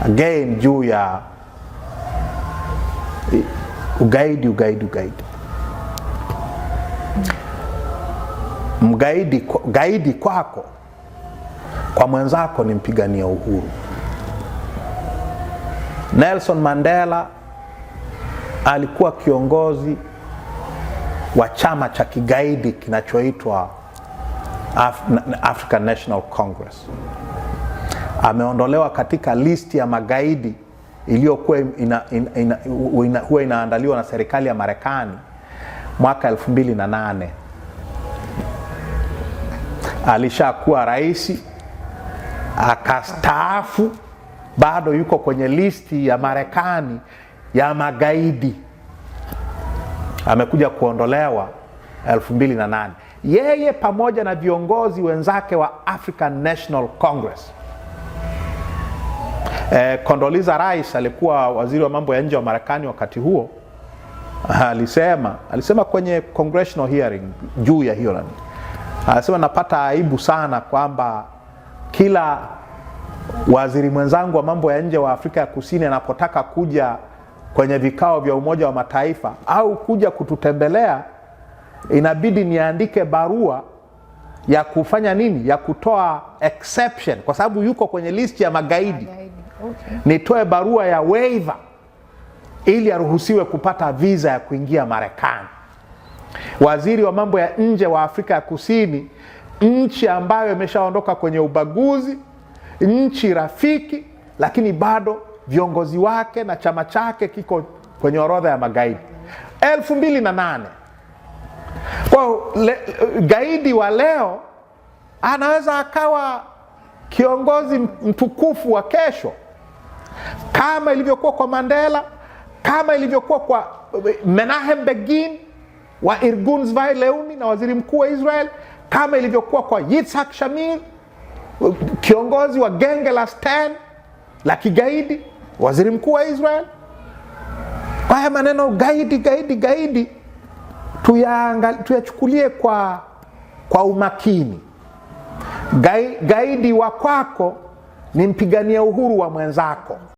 Again juu ya ugaidi. Gaidi kwako kwa mwenzako ni mpigania uhuru. Nelson Mandela alikuwa kiongozi wa chama cha kigaidi kinachoitwa African National Congress. Ameondolewa katika listi ya magaidi iliyokuwa huwa inaandaliwa na serikali ya Marekani mwaka 2008. Alishakuwa rais, akastaafu, bado yuko kwenye listi ya Marekani ya magaidi. Amekuja kuondolewa 2008. Yeye pamoja na viongozi wenzake wa African National Congress. Condoleezza Rice alikuwa waziri wa mambo ya nje wa Marekani wakati huo. Alisema kwenye congressional hearing juu ya hiyo alisema, napata aibu sana kwamba kila waziri mwenzangu wa mambo ya nje wa Afrika ya Kusini anapotaka kuja kwenye vikao vya Umoja wa Mataifa au kuja kututembelea, inabidi niandike barua ya kufanya nini? Ya kutoa exception kwa sababu yuko kwenye listi ya magaidi. Okay. Nitoe barua ya waiver ili aruhusiwe kupata visa ya kuingia Marekani. Waziri wa mambo ya nje wa Afrika ya Kusini, nchi ambayo imeshaondoka kwenye ubaguzi, nchi rafiki, lakini bado viongozi wake na chama chake kiko kwenye orodha ya magaidi. 2008. Kwa gaidi wa leo anaweza akawa kiongozi mtukufu wa kesho, kama ilivyokuwa kwa Mandela, kama ilivyokuwa kwa Menachem Begin wa Irgun Zvi Leumi na waziri mkuu wa Israel, kama ilivyokuwa kwa Yitzhak Shamir, kiongozi wa genge la Stan la kigaidi, waziri mkuu wa Israel. Kwa haya maneno gaidi tuyachukulie kwa umakini. Gaidi wa kwako ni mpigania uhuru wa mwenzako.